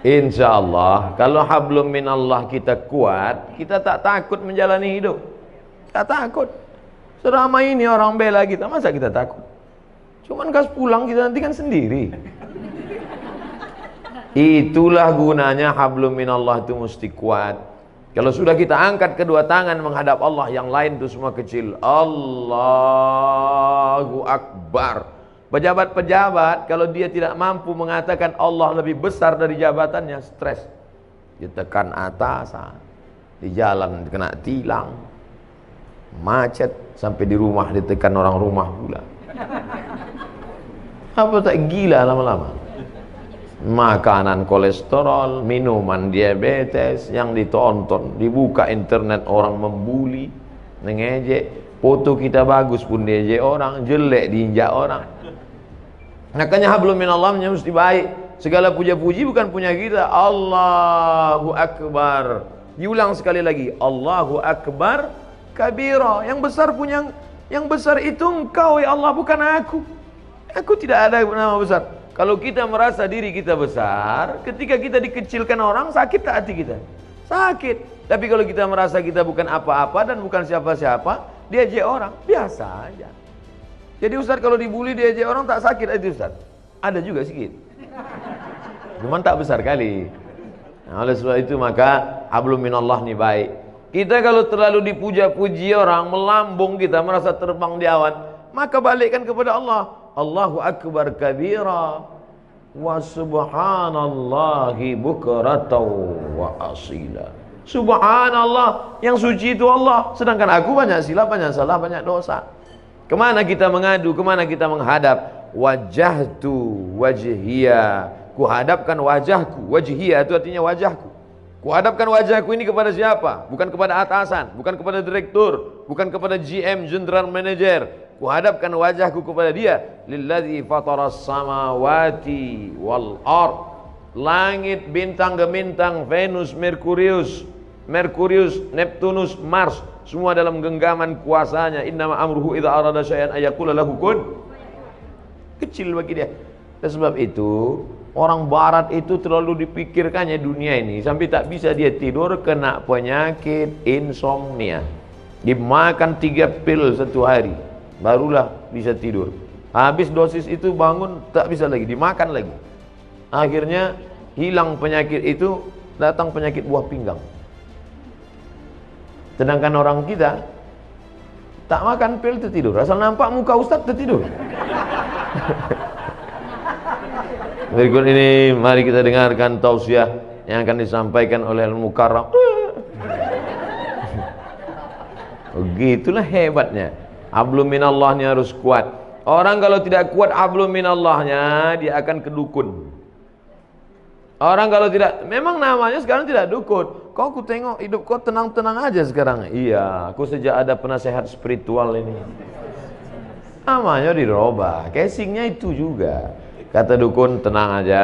Insya Allah kalau hablum minallah kita kuat, kita tak takut menjalani hidup. Tak takut. Selama ini orang bela kita, masa kita takut? Cuman kas pulang kita nanti kan sendiri. Itulah gunanya hablum minallah itu mesti kuat. Kalau sudah kita angkat kedua tangan menghadap Allah, yang lain itu semua kecil. Allahu Akbar. Pejabat-pejabat kalau dia tidak mampu mengatakan Allah lebih besar dari jabatannya, stres. Ditekan atasan, di jalan kena tilang, macet, sampai di rumah ditekan orang rumah pula. Apa tak gila lama-lama? Makanan kolesterol, minuman diabetes yang ditonton, dibuka internet orang membuli, mengejek, foto kita bagus pun diejek orang, jelek diinjak orang. Makanya hablum minallah mesti baik. Segala puja-puji bukan punya kita. Allahu Akbar. Diulang sekali lagi. Allahu Akbar kabira. Yang besar punya, yang besar itu engkau ya Allah, bukan aku. Aku tidak ada nama besar. Kalau kita merasa diri kita besar, ketika kita dikecilkan orang, sakit tak hati kita? Sakit. Tapi kalau kita merasa kita bukan apa-apa dan bukan siapa-siapa, diajak orang, biasa aja. Jadi Ustaz kalau dibully diajak orang tak sakit itu Ustaz? Ada juga sedikit. Cuman tak besar kali. Nah, oleh sebab itu maka hablum minallah ni baik. Kita kalau terlalu dipuja-puji orang, melambung kita, merasa terbang di awan, maka balikkan kepada Allah. Allahu Akbar kabira wa subhanallahi bukratan wa asila. Subhanallah, yang suci itu Allah, sedangkan aku banyak silap, banyak salah, banyak dosa. Kemana kita mengadu, kemana kita menghadap? Wajahtu wajhiya, kuhadapkan wajahku. Wajhiya itu artinya wajahku. Kuhadapkan wajahku ini kepada siapa? Bukan kepada atasan, bukan kepada direktur, bukan kepada GM, general manager. Kuhadapkan wajahku kepada dia. Lilladzi fataras samawati wal ard. Langit, bintang gemintang, Venus, Merkurius, Neptunus, Mars, semua dalam genggaman kuasanya. Innama amruhu idza arada syai'an ayaqula lahu kun. Kecil bagi dia. Dan sebab itu orang barat itu terlalu dipikirkannya dunia ini sampai tak bisa dia tidur, kena penyakit insomnia. Dimakan 3 pil satu hari barulah bisa tidur. Habis dosis itu bangun tak bisa lagi, dimakan lagi. Akhirnya hilang penyakit itu, datang penyakit buah pinggang. Sedangkan orang kita tak makan pil tertidur, asal nampak muka ustaz tertidur. Berikut ini mari kita dengarkan tausiah yang akan disampaikan oleh Al-Mukarram. Begitulah hebatnya. Hablum minallahnya harus kuat. Orang kalau tidak kuat hablum minallahnya, dia akan kedukun. Orang kalau tidak, memang namanya sekarang tidak dukun. Kau ku tengok hidup kau tenang-tenang aja sekarang. Iya, aku sejak ada penasehat spiritual ini. Namanya dirubah, casingnya itu juga. Kata dukun, tenang aja,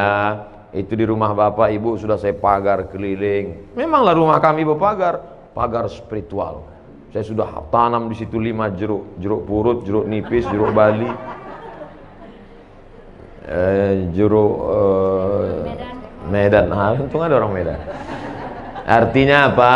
itu di rumah bapak ibu sudah saya pagar keliling. Memanglah rumah kami berpagar, pagar spiritual. Saya sudah tanam di situ 5 jeruk, jeruk purut, jeruk nipis, jeruk bali, jeruk Medan. Untung ada orang Medan. Artinya apa?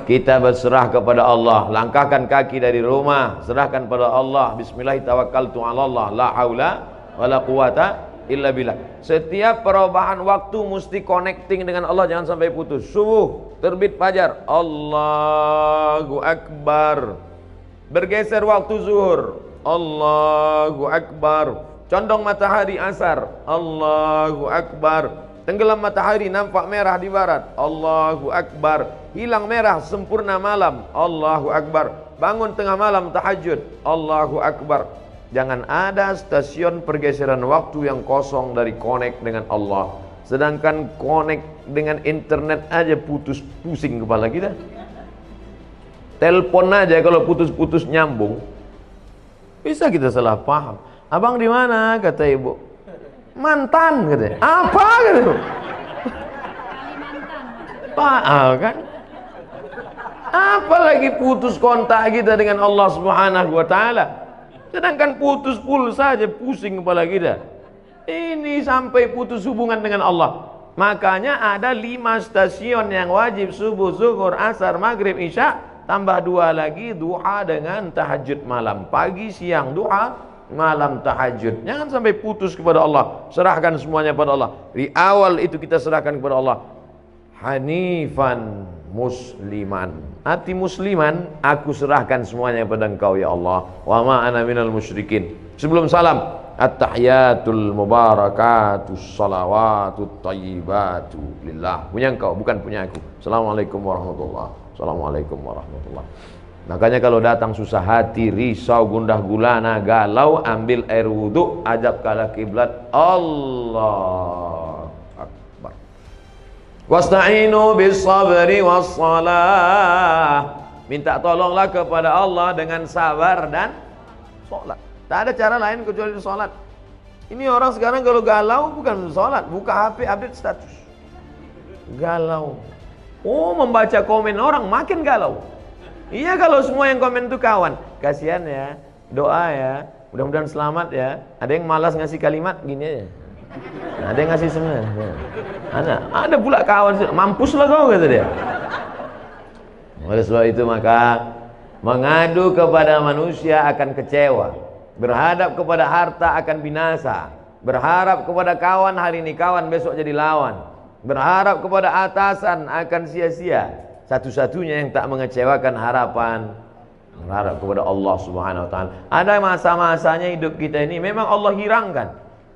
Kita berserah kepada Allah. Langkahkan kaki dari rumah, serahkan pada Allah. Bismillahirrahmanirrahim. La haula wala quwata illa billah. Setiap perubahan waktu mesti connecting dengan Allah, jangan sampai putus. Subuh, terbit fajar, Allahu Akbar. Bergeser waktu zuhur, Allahu Akbar. Condong matahari asar, Allahu Akbar. Tenggelam matahari nampak merah di barat, Allahu Akbar. Hilang merah sempurna malam, Allahu Akbar. Bangun tengah malam tahajud, Allahu Akbar. Jangan ada stasiun pergeseran waktu yang kosong dari connect dengan Allah. Sedangkan connect dengan internet aja putus, pusing kepala kita. Telepon aja kalau putus-putus nyambung, bisa kita salah paham. Abang di mana? Kata ibu. Mantan katanya. Apa gitu? Pak, kan? Apalagi putus kontak kita dengan Allah Subhanahu wa taala. Sedangkan putus pulsa saja pusing kepala kita. Ini sampai putus hubungan dengan Allah. Makanya ada 5 stasiun yang wajib: subuh, zuhur, asar, maghrib, isya, tambah 2 lagi duha dengan tahajud malam. Pagi, siang duha, malam tahajud. Jangan sampai putus kepada Allah. Serahkan semuanya pada Allah. Di awal itu kita serahkan kepada Allah. Hanifan musliman, hati musliman, aku serahkan semuanya kepada Engkau ya Allah. Wa ma ana minal musyrikin. Sebelum salam, at-tahiyatul mubarakatus salawatut thayyibatu lillah. Punya Engkau, bukan punya aku. Assalamualaikum warahmatullahi. Assalamualaikum warahmatullahi. Makanya kalau datang susah hati, risau, gundah gulana, galau, ambil air wudhu, ajab ke kiblat. Allah Akbar. Wasta'inu bis sabri was salah. Minta tolonglah kepada Allah dengan sabar dan sholat. Tak ada cara lain kecuali sholat. Ini orang sekarang kalau galau bukan sholat, buka HP update status. Galau. Oh, membaca komen orang makin galau. Iya, kalau semua yang komen itu kawan. Kasihan ya, doa ya, mudah-mudahan selamat ya. Ada yang malas ngasih kalimat gini aja. Nah, ada yang ngasih sebenarnya. Ada pula kawan, mampuslah kau, kata dia. Oleh sebab itu maka mengadu kepada manusia akan kecewa, berhadap kepada harta akan binasa, berharap kepada kawan hari ini kawan, besok jadi lawan, berharap kepada atasan akan sia-sia. Satu-satunya yang tak mengecewakan harapan, berharap kepada Allah Subhanahu wa taala. Ada masa-masanya hidup kita ini memang Allah hirangkan.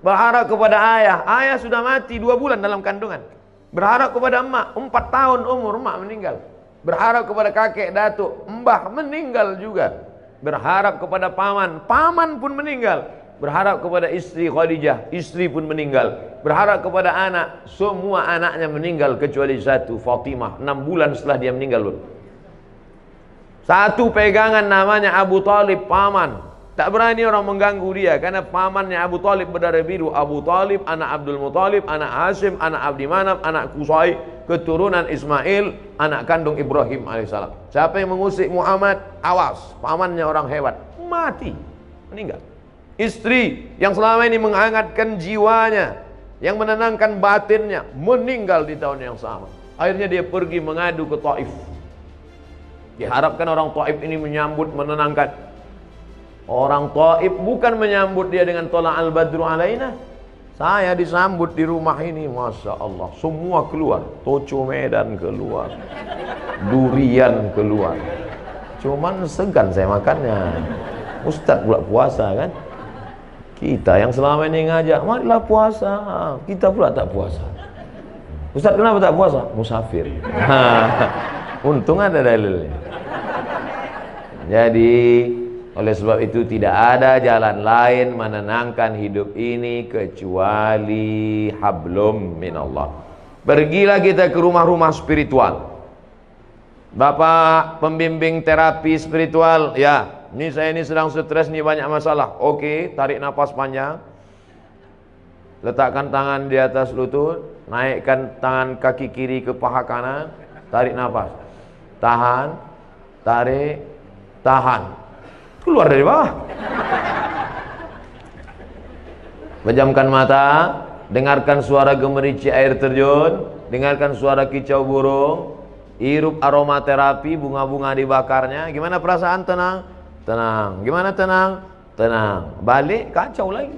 Berharap kepada ayah, ayah sudah mati 2 bulan dalam kandungan. Berharap kepada emak, 4 tahun umur, emak meninggal. Berharap kepada kakek, datuk, mbah meninggal juga. Berharap kepada paman, paman pun meninggal. Berharap kepada istri Khadijah, istri pun meninggal. Berharap kepada anak, semua anaknya meninggal kecuali satu, Fatimah. 6 bulan setelah dia meninggal. Satu pegangan namanya Abu Talib, paman. Tak berani orang mengganggu dia karena pamannya Abu Talib berdarah biru. Abu Talib anak Abdul Muthalib, anak Hashim, anak Abdi Manaf, anak Qusay, keturunan Ismail, anak kandung Ibrahim alaihissalam. Siapa yang mengusik Muhammad, awas, pamannya orang hebat, mati, meninggal. Istri yang selama ini menghangatkan jiwanya, yang menenangkan batinnya, meninggal di tahun yang sama. Akhirnya dia pergi mengadu ke Taif. Diharapkan orang Taif ini menyambut, menenangkan. Orang Taif bukan menyambut dia dengan tola al-badru alaina. Saya disambut di rumah ini, Masya Allah, semua keluar. Toco Medan keluar, durian keluar. Cuman segan saya makannya. Ustadz pula puasa kan. Kita yang selama ini ngajak, marilah puasa, kita pula tak puasa. Ustadz kenapa tak puasa? Musafir. Untung ada dalilnya. Jadi oleh sebab itu tidak ada jalan lain menenangkan hidup ini kecuali hablum minallah. Pergilah kita ke rumah-rumah spiritual. Bapak pembimbing terapi spiritual, ya, ini saya ini sedang stres nih, banyak masalah. Oke, tarik nafas panjang. Letakkan tangan di atas lutut, naikkan tangan kaki kiri ke paha kanan, tarik nafas. Tahan, tarik, tahan. Keluar dari bawah. Pejamkan mata, dengarkan suara gemerici air terjun, dengarkan suara kicau burung, hirup aromaterapi, bunga-bunga dibakarnya. Gimana perasaan? Tenang, tenang. Gimana tenang? Tenang. Balik kacau lagi.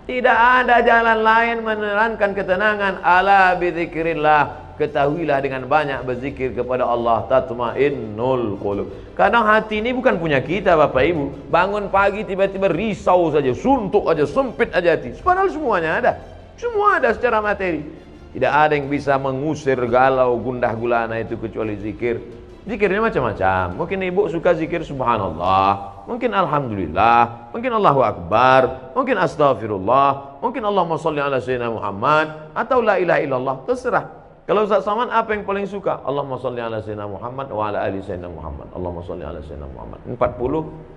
Tidak ada jalan lain menerangkan ketenangan. Ala bidzikrillah. Ketahuilah dengan banyak berzikir kepada Allah tatmainnul qulub. Kadang hati ini bukan punya kita Bapak Ibu. Bangun pagi tiba-tiba risau saja, suntuk aja, sempit aja hati. Padahal semuanya ada. Semua ada secara materi. Tidak ada yang bisa mengusir galau gundah gulana itu kecuali zikir. Zikirnya macam-macam. Mungkin ibu suka zikir subhanallah, mungkin alhamdulillah, mungkin Allahu akbar, mungkin astaghfirullah, mungkin Allahumma sholli ala sayyidina Muhammad, atau la ilaha illallah, terserah. Kalau Ustaz Saman apa yang paling suka? Allahumma sholli ala sayyidina Muhammad wa ala ali sayyidina Muhammad. Allahumma sholli ala sayyidina Muhammad. 40,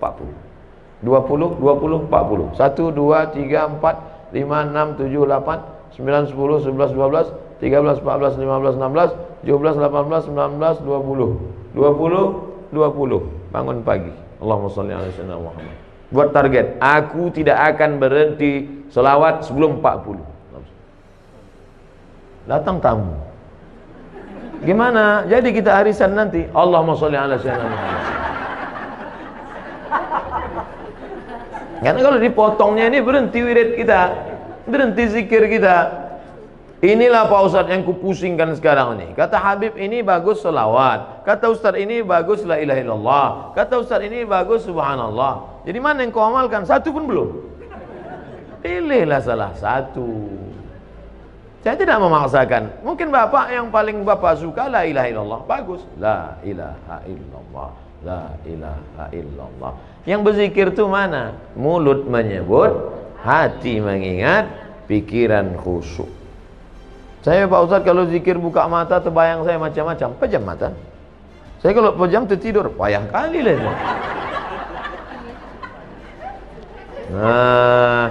40. 20, 20, 40. 1, 2, 3, 4, 5, 6, 7, 8, 9, 10, 11, 12, 13, 14, 15, 16, 17, 18, 19, 20. 20, 20. Bangun pagi. Allahumma sholli ala sayyidina Muhammad. Buat target, aku tidak akan berhenti selawat sebelum 40. datang tamu. Gimana? Jadi kita arisan nanti, Allahumma sholli ala sayyidina Muhammad. Karena kalau dipotongnya ini berhenti wirid kita, berhenti zikir kita. Inilah Pak Ustadz yang kupusingkan sekarang ini. Kata Habib ini bagus selawat, kata Ustadz ini bagus la ilaha illallah, kata Ustadz ini bagus subhanallah. Jadi mana yang kau amalkan? Satu pun belum. Pilihlah salah satu. Saya tidak memaksakan. Mungkin bapak yang paling bapak suka la ilaha illallah, bagus. La ilaha illallah, la ilaha illallah. Yang berzikir itu mana? Mulut menyebut, hati mengingat, pikiran khusyuk. Saya Pak Ustadz kalau zikir buka mata terbayang saya macam-macam, pejam mata. Saya kalau pejam tertidur, payah kali lah. Nah,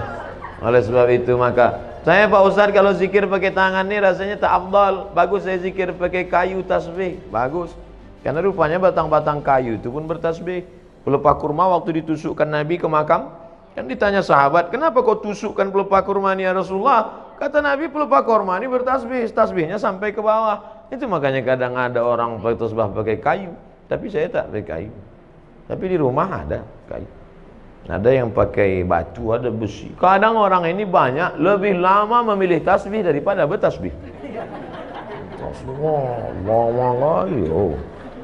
oleh sebab itu maka saya Pak Ustadz kalau zikir pakai tangan ini rasanya tak afdal. Bagus saya zikir pakai kayu tasbih, bagus. Karena rupanya batang-batang kayu itu pun bertasbih. Pelepah kurma waktu ditusukkan Nabi ke makam, kan ditanya sahabat, kenapa kau tusukkan pelepah kurma ini ya Rasulullah? Kata Nabi, pelepah kurma ini bertasbih, tasbihnya sampai ke bawah. Itu makanya kadang ada orang bertasbih pakai kayu, tapi saya tak pakai kayu. Tapi di rumah ada kayu. Ada yang pakai batu, ada besi. Kadang orang ini banyak lebih lama memilih tasbih daripada bertasbih.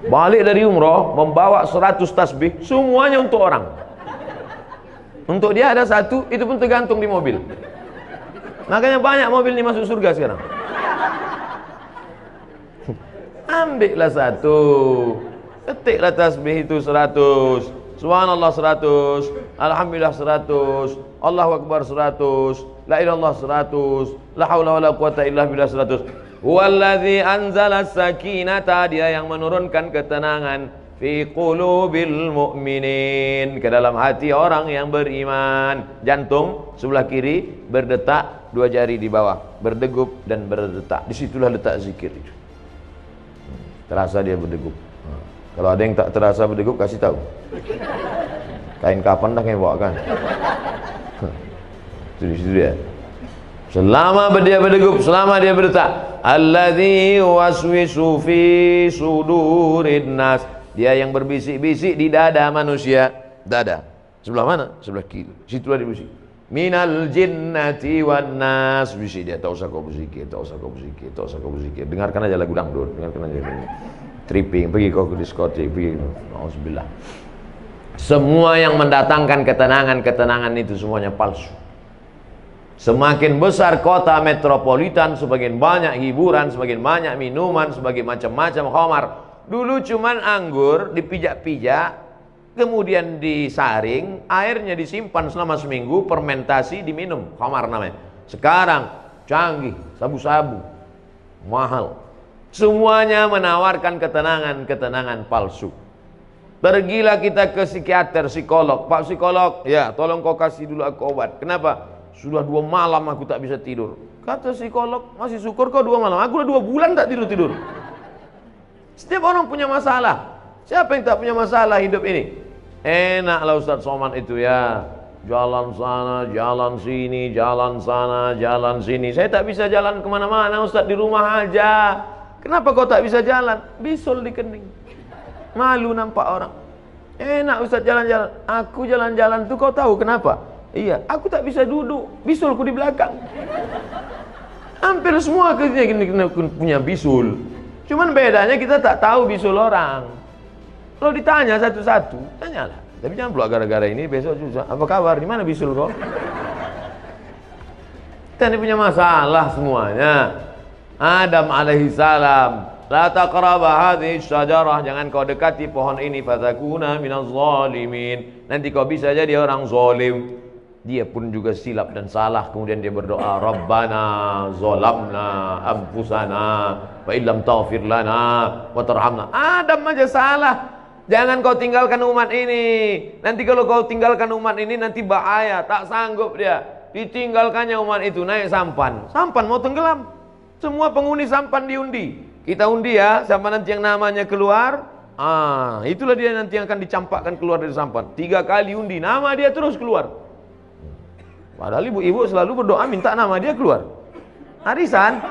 Balik dari umroh membawa 100 tasbih, semuanya untuk orang. Untuk dia ada satu, itu pun tergantung di mobil. Makanya banyak mobil ini masuk surga sekarang. Ambillah satu, ketiklah tasbih itu 100, subhanallah 100, alhamdulillah 100, Allahu akbar 100, la ilallah 100, la haula wala quwata illa billah 100. Huwallazi anzala sakinata, dia yang menurunkan ketenangan fi qulubil mu'minin, ke dalam hati orang yang beriman. Jantung sebelah kiri berdetak, dua jari di bawah berdegup dan berdetak. Disitulah letak zikir itu. Terasa dia berdegup. Kalau ada yang tak terasa berdegup, kasih tahu. Kain kapan dah yang bawa kan? Itu di situ dia. Selama dia berdegup, selama dia berdetak, alladzi waswisu fi sudurin nas, dia yang berbisik-bisik di dada manusia. Dada sebelah mana? Sebelah kiri. Situlah dia bisik. Minal jinnati wan nas, bisik dia. Tak usah kau berzikir, tak usah kau berzikir, tak usah kau berzikir. Dengarkan aja lagu dangdut, dengarkan aja tripping, pergi kau ke diskotik, pergi. Auzubillah. Semua yang mendatangkan ketenangan itu semuanya palsu. Semakin besar kota metropolitan, semakin banyak hiburan, semakin banyak minuman, semakin macam-macam khamar. Dulu cuman anggur dipijak-pijak, kemudian disaring, airnya disimpan selama seminggu, fermentasi, diminum, khamar namanya. Sekarang canggih, sabu-sabu, mahal. Semuanya menawarkan ketenangan palsu. Pergilah kita ke psikiater, psikolog. Pak psikolog, ya tolong kau kasih dulu aku obat. Kenapa? Sudah 2 malam aku tak bisa tidur. Kata psikolog, masih syukur kau 2 malam. Aku udah 2 bulan tak tidur. Setiap orang punya masalah. Siapa yang tak punya masalah hidup ini? Enaklah Ustadz Somad itu ya. Jalan sana, jalan sini, jalan sana, jalan sini. Saya tak bisa jalan kemana-mana Ustadz, di rumah aja. Kenapa kau tak bisa jalan? Bisul di kening. Malu nampak orang. Enak Ustadz jalan-jalan. Aku jalan-jalan tuh kau tahu kenapa? Iya, aku tak bisa duduk, bisulku di belakang. Hampir semua kita punya bisul. Cuman bedanya kita tak tahu bisul orang. Kalau ditanya satu-satu, tanyalah. Tapi jangan pula gara-gara ini besok susah. Apa kabar? Di mana bisul kau? Kita ini punya masalah semuanya. Adam alaihissalam, la taqraba hadhihi syajarah, jangan kau dekati pohon ini, fatakuna minaz zalimin. Nanti kau bisa jadi orang zalim. Dia pun juga silap dan salah, kemudian dia berdoa, Rabbana zolamna anfusana wa illam taghfir lana wa tarhamna. Adam aja salah. Jangan kau tinggalkan umat ini. Nanti kalau kau tinggalkan umat ini nanti bahaya, tak sanggup dia. Ditinggalkannya umat itu, naik sampan. Sampan mau tenggelam. Semua penghuni sampan diundi. Kita undi ya, siapa nanti yang namanya keluar. Itulah dia nanti yang akan dicampakkan keluar dari sampan. 3 kali undi, nama dia terus keluar. Padahal ibu-ibu selalu berdoa minta nama dia keluar. Arisan.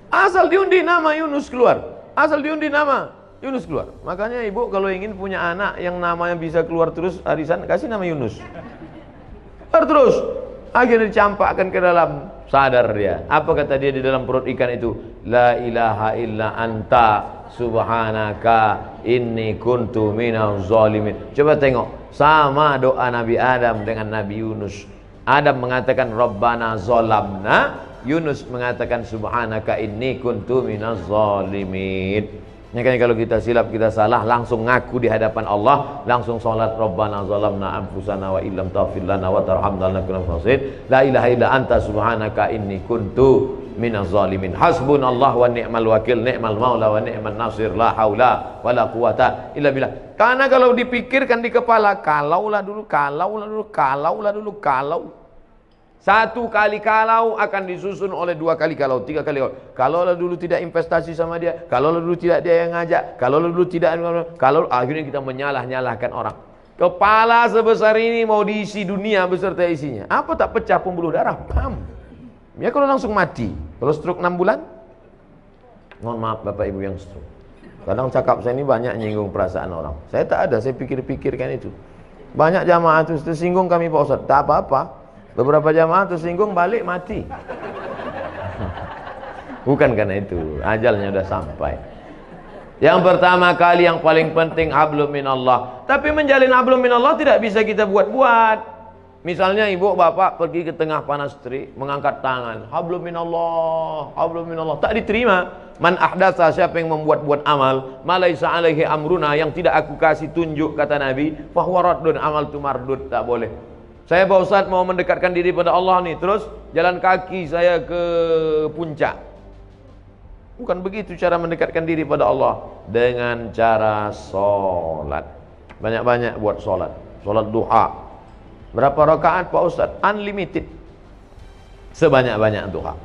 Asal diundi nama Yunus keluar. Asal diundi nama Yunus keluar. Makanya ibu kalau ingin punya anak yang namanya bisa keluar terus arisan, kasih nama Yunus. Keluar terus. Akhirnya dicampakkan ke dalam, sadar dia. Apa kata dia di dalam perut ikan itu? La ilaha illa anta subhanaka inni kuntu minaz zalimin. Coba tengok, sama doa Nabi Adam dengan Nabi Yunus. Adam mengatakan Rabbana zolamna, Yunus mengatakan subhanaka inni kuntu minaz zalimin. Makanya kalau kita silap, kita salah, langsung ngaku di hadapan Allah, langsung sholat Rabbana zalamna anfusana wa illam taghfir lana wa tarhamna lanakunanna minal khasirin. La ilaha illa anta subhanaka inni kuntu minaz zalimin. Hasbunallah wa ni'mal wakil, ni'mal maula wa ni'man nasir, la haula wala quwata illa billah. Karena kalau dipikirkan di kepala, kalaulah dulu, kalau satu kali kalau akan disusun oleh dua kali kalau, tiga kali kalau. Kalaulah dulu tidak investasi sama dia, kalaulah dulu tidak dia yang ngajak, kalaulah dulu tidak, kalau akhirnya kita menyalah-nyalahkan orang. Kepala sebesar ini mau diisi dunia beserta isinya. Apa tak pecah pembuluh darah? Pam. Ya kalau langsung mati. Kalau stroke 6 bulan? Mohon maaf Bapak Ibu yang stroke. Kadang cakap saya ini banyak nyinggung perasaan orang. Saya tak ada, saya pikir-pikirkan itu. Banyak jamaah itu tersinggung kami Pak Ustaz. Tak apa-apa. Beberapa jamaah tersinggung balik mati. Bukan karena itu, ajalnya sudah sampai. Yang pertama kali yang paling penting hablum minallah. Tapi menjalin hablum minallah tidak bisa kita buat-buat. Misalnya ibu bapak pergi ke tengah panas terik, mengangkat tangan, hablum minallah, hablum minallah, tak diterima. Man ahdatsa, siapa yang membuat-buat amal, malaisa alaihi amruna, yang tidak aku kasih tunjuk, kata Nabi, fahuwa raddun, amal tu mardud, tak boleh. Saya Pak Ustaz mau mendekatkan diri pada Allah nih, terus jalan kaki saya ke puncak. Bukan begitu cara mendekatkan diri pada Allah. Dengan cara sholat. Banyak-banyak buat sholat. Sholat duha. Berapa rakaat Pak Ustaz? Unlimited. Sebanyak-banyak duha.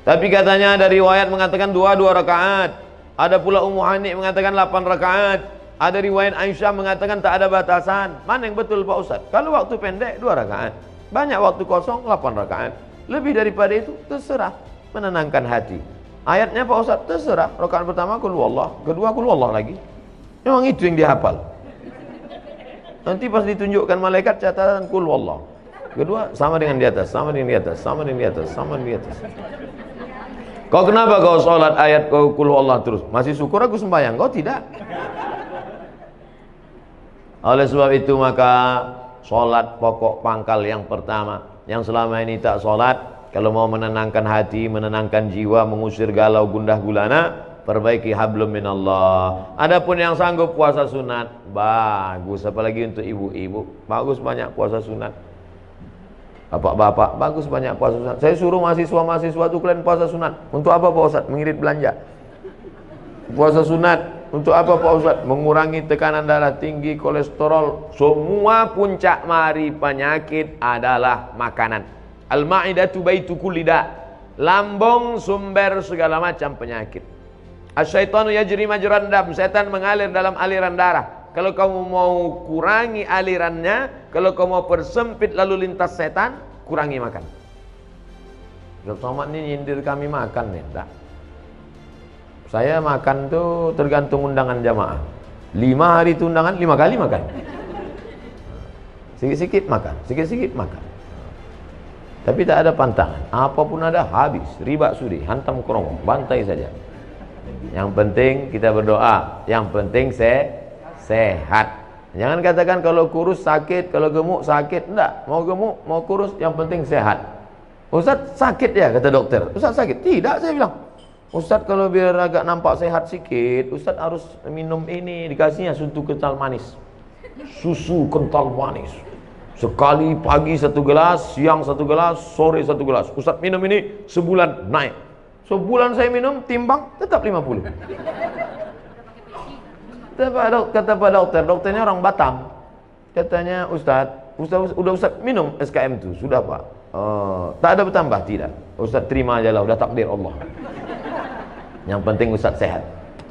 Tapi katanya ada riwayat mengatakan 2 rakaat. Ada pula Ummu Hani mengatakan 8 rakaat. Ada riwayat Aisyah mengatakan tak ada batasan. Mana yang betul Pak Ustaz? Kalau waktu pendek 2 rakaat, banyak waktu kosong 8 rakaat. Lebih daripada itu terserah, menenangkan hati. Ayatnya Pak Ustaz terserah. Rakaat pertama qul huwallah, kedua qul huwallah lagi. Memang itu yang dihafal. Nanti pas ditunjukkan malaikat catatan qul huwallah. Kedua sama dengan di atas, sama dengan di atas, sama dengan di atas, sama dengan di atas. Kau kenapa kau sholat ayat kau qul huwallah terus? Masih syukur aku sembahyang, kau tidak. Oleh sebab itu maka sholat pokok pangkal yang pertama. Yang selama ini tak sholat, kalau mau menenangkan hati, menenangkan jiwa, mengusir galau gundah gulana, perbaiki hablum minallah. Adapun yang sanggup puasa sunat, bagus. Apalagi untuk ibu-ibu, bagus banyak puasa sunat. Bapak-bapak, bagus banyak puasa sunat. Saya suruh mahasiswa-mahasiswa itu kalian puasa sunat. Untuk apa Pak Ustaz? Mengirit belanja. Puasa sunat untuk apa Pak Ustaz? Mengurangi tekanan darah tinggi, kolesterol. Semua puncak mari penyakit adalah makanan. Al-ma'idatu baitu kulli da. Lambung sumber segala macam penyakit. Asyaitanu yajri majran dam. Setan mengalir dalam aliran darah. Kalau kamu mau kurangi alirannya, kalau kamu mau persempit lalu lintas setan, kurangi makan. Dr. Somad ini nyindir kami makan nih, tak? Saya makan tuh tergantung undangan jamaah. 5 hari itu undangan, 5 kali makan. Sikit-sikit makan, sikit-sikit makan. Tapi tak ada pantangan. Apapun ada habis, riba sudi, hantam kerongkong, bantai saja. Yang penting kita berdoa, yang penting sehat. Jangan katakan kalau kurus sakit, kalau gemuk sakit. Enggak, mau gemuk, mau kurus, yang penting sehat. Ustaz sakit ya, kata dokter. Ustaz sakit? Tidak, saya bilang. Ustaz kalau biar agak nampak sehat sikit, Ustaz harus minum ini, dikasihnya susu kental manis. Susu kental manis. Sekali pagi 1 gelas, siang 1 gelas, sore 1 gelas. Ustaz minum ini sebulan naik. Sebulan saya minum, timbang tetap 50. Kata Pak Dokter, dokternya orang Batam. Katanya Ustaz udah Ustaz minum SKM itu, sudah Pak. Tak ada bertambah, tidak. Ustaz terima aja lah, udah takdir Allah. Yang penting Ustaz sehat.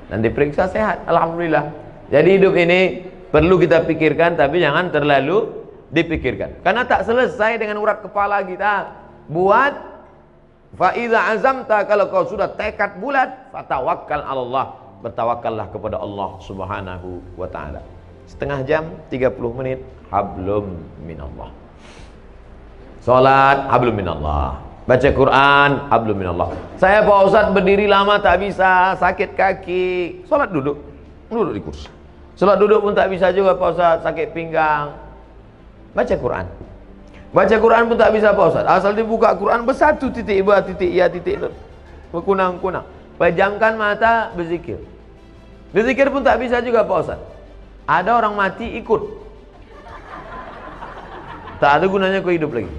Dan diperiksa sehat, alhamdulillah. Jadi hidup ini perlu kita pikirkan, tapi jangan terlalu dipikirkan. Karena tak selesai dengan urat kepala kita. Buat Fa idza azamta, kalau kau sudah tekad bulat, fatawakkal 'ala Allah, bertawakkallah kepada Allah Subhanahu wa taala. Setengah jam, 30 menit, hablum minallah. Salat, hablum minallah. Baca Quran, hablum minallah. Saya Pak Ustaz berdiri lama tak bisa, sakit kaki. Salat duduk di kursi. Salat duduk pun tak bisa juga Pak Ustaz, sakit pinggang. Baca Quran. Baca Quran pun tak bisa Pak Ustaz. Asal dibuka Quran bersatu titik ba titik ya titik berkunang-kunang. Pejamkan mata, berzikir. Berzikir pun tak bisa juga Pak Ustaz. Ada orang mati ikut. Tak ada gunanya kau hidup lagi.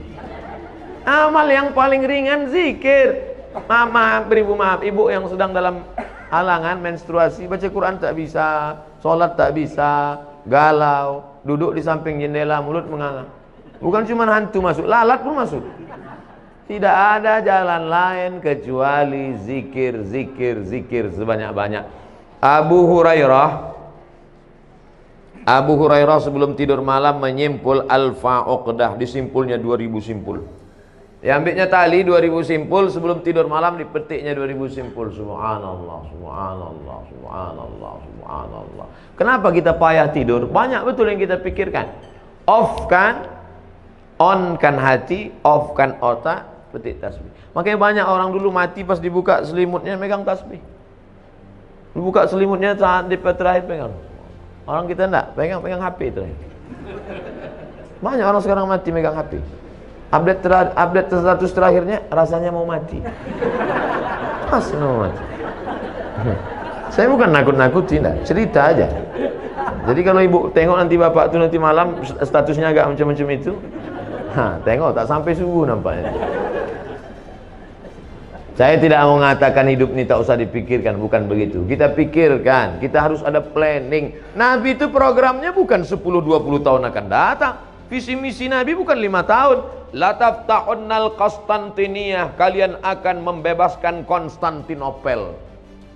Amal yang paling ringan zikir. Maaf, ibu yang sedang dalam halangan menstruasi, baca Quran tak bisa, sholat tak bisa, galau, duduk di samping jendela, mulut menganga. Bukan cuma hantu masuk, lalat pun masuk. Tidak ada jalan lain kecuali zikir, zikir, zikir sebanyak-banyak. Abu Hurairah sebelum tidur malam menyimpul alfa uqdah, disimpulnya 2000 simpul. Diambilnya tali 2000 simpul, sebelum tidur malam dipetiknya 2000 simpul. Subhanallah, subhanallah, subhanallah, subhanallah. Kenapa kita payah tidur? Banyak betul yang kita pikirkan. Off kan, on kan hati, off kan otak, petik tasbih. Makanya banyak orang dulu mati pas dibuka selimutnya megang tasbih. Dibuka selimutnya saat di terakhir pegang. Orang kita enggak, pegang HP terakhir. Banyak orang sekarang mati megang HP. Update status terakhirnya rasanya mau mati. Pas mau mati. Saya bukan nakut-nakuti, enggak, cerita aja. Jadi kalau ibu tengok nanti bapak tuh nanti malam statusnya agak macam-macam itu, tengok tak sampai subuh nampaknya. Saya tidak mau mengatakan hidup ini tak usah dipikirkan, bukan begitu. Kita pikirkan, kita harus ada planning. Nabi itu programnya bukan 10-20 tahun akan datang. Visi misi Nabi bukan 5 tahun. La taftahunnal Konstantiniyah, kalian akan membebaskan Konstantinopel.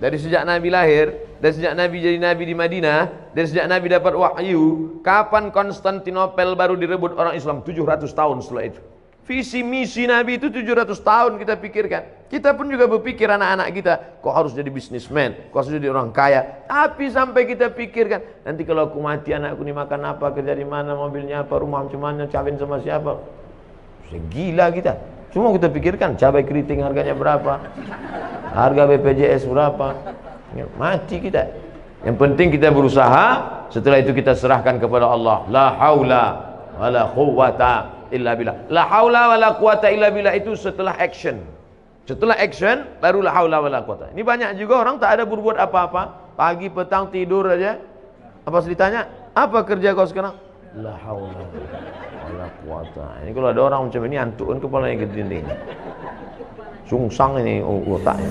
Dari sejak Nabi lahir, dari sejak Nabi jadi Nabi di Madinah, dari sejak Nabi dapat wahyu, kapan Konstantinopel baru direbut orang Islam? 700 tahun setelah itu. Visi misi Nabi itu 700 tahun kita pikirkan. Kita pun juga berpikir anak-anak kita, kok harus jadi bisnismen, kok harus jadi orang kaya. Tapi sampai kita pikirkan, nanti kalau aku mati anakku ini makan apa, kerja di mana, mobilnya apa, rumah macam mana, kawin sama siapa. Gila kita. Semua kita pikirkan, cabai keriting harganya berapa, harga BPJS berapa. Mati kita. Yang penting kita berusaha, setelah itu kita serahkan kepada Allah. La haula wala quwwata illa billah. La haula wala quwwata illa billah itu setelah action. Setelah action baru la haula wala quwwata. Ini banyak juga orang tak ada berbuat apa-apa, pagi petang tidur aja. Apa ditanya, apa kerja kau sekarang? La haula wala quwwata. Ini kalau ada orang macam ini antuk kan kepalanya ke dinding. Sungsang ini otaknya.